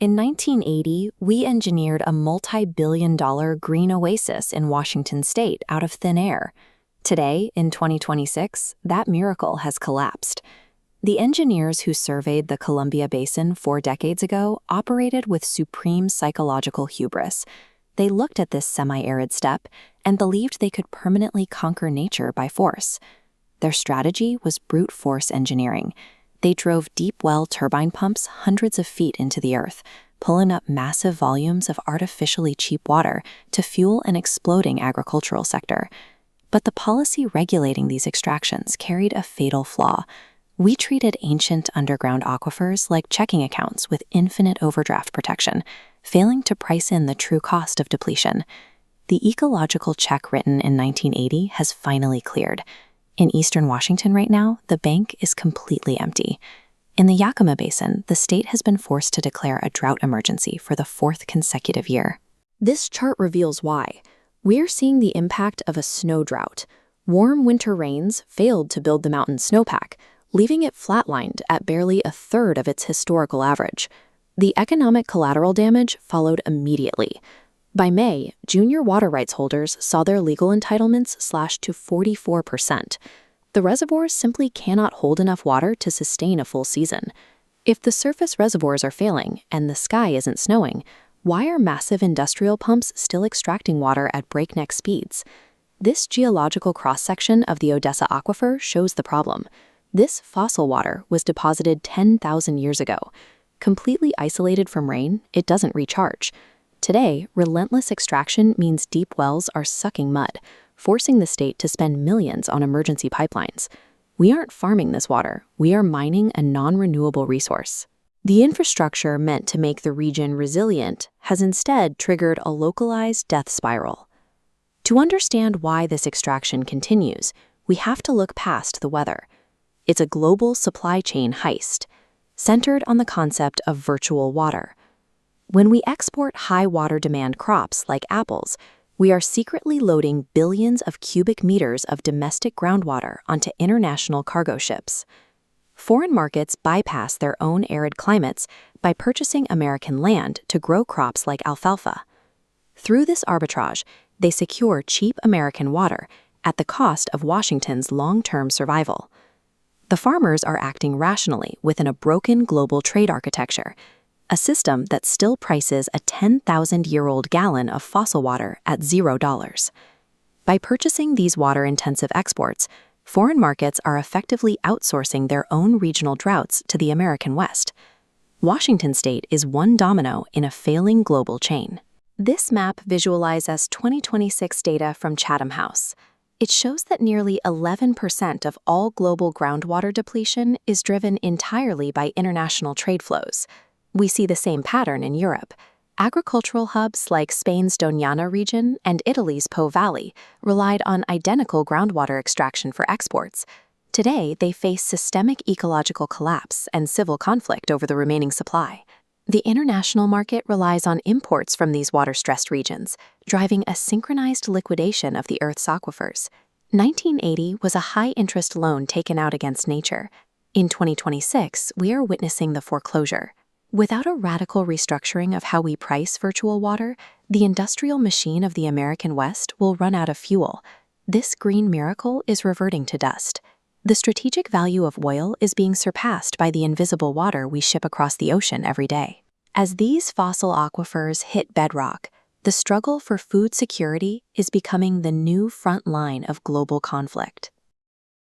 In 1980, we engineered a multi-billion-dollar green oasis in Washington state out of thin air. Today, in 2026, that miracle has collapsed. The engineers who surveyed the Columbia Basin 4 decades ago operated with supreme psychological hubris. They looked at this semi-arid steppe and believed they could permanently conquer nature by force. Their strategy was brute force engineering. They drove deep well turbine pumps hundreds of feet into the earth, pulling up massive volumes of artificially cheap water to fuel an exploding agricultural sector. But the policy regulating these extractions carried a fatal flaw. We treated ancient underground aquifers like checking accounts with infinite overdraft protection, failing to price in the true cost of depletion. The ecological check written in 1980 has finally cleared. In eastern Washington right now, the bank is completely empty. In the Yakima Basin, the state has been forced to declare a drought emergency for the 4th consecutive year. This chart reveals why. We're seeing the impact of a snow drought. Warm winter rains failed to build the mountain snowpack, leaving it flatlined at barely a third of its historical average. The economic collateral damage followed immediately. By May, junior water rights holders saw their legal entitlements slashed to 44%. The reservoirs simply cannot hold enough water to sustain a full season. If the surface reservoirs are failing and the sky isn't snowing, why are massive industrial pumps still extracting water at breakneck speeds? This geological cross-section of the Odessa Aquifer shows the problem. This fossil water was deposited 10,000 years ago. Completely isolated from rain, it doesn't recharge. Today, relentless extraction means deep wells are sucking mud, forcing the state to spend millions on emergency pipelines. We aren't farming this water, we are mining a non-renewable resource. The infrastructure meant to make the region resilient has instead triggered a localized death spiral. To understand why this extraction continues, we have to look past the weather. It's a global supply chain heist, centered on the concept of virtual water. When we export high water demand crops like apples, we are secretly loading billions of cubic meters of domestic groundwater onto international cargo ships. Foreign markets bypass their own arid climates by purchasing American land to grow crops like alfalfa. Through this arbitrage, they secure cheap American water at the cost of Washington's long-term survival. The farmers are acting rationally within a broken global trade architecture, a system that still prices a 10,000-year-old gallon of fossil water at $0. By purchasing these water-intensive exports, foreign markets are effectively outsourcing their own regional droughts to the American West. Washington state is one domino in a failing global chain. This map visualizes 2026 data from Chatham House. It shows that nearly 11% of all global groundwater depletion is driven entirely by international trade flows. We see the same pattern in Europe. Agricultural hubs like Spain's Doñana region and Italy's Po Valley relied on identical groundwater extraction for exports. Today, they face systemic ecological collapse and civil conflict over the remaining supply. The international market relies on imports from these water-stressed regions, driving a synchronized liquidation of the Earth's aquifers. 1980 was a high-interest loan taken out against nature. In 2026, we are witnessing the foreclosure. Without a radical restructuring of how we price virtual water, the industrial machine of the American West will run out of fuel. This green miracle is reverting to dust. The strategic value of oil is being surpassed by the invisible water we ship across the ocean every day. As these fossil aquifers hit bedrock, the struggle for food security is becoming the new front line of global conflict.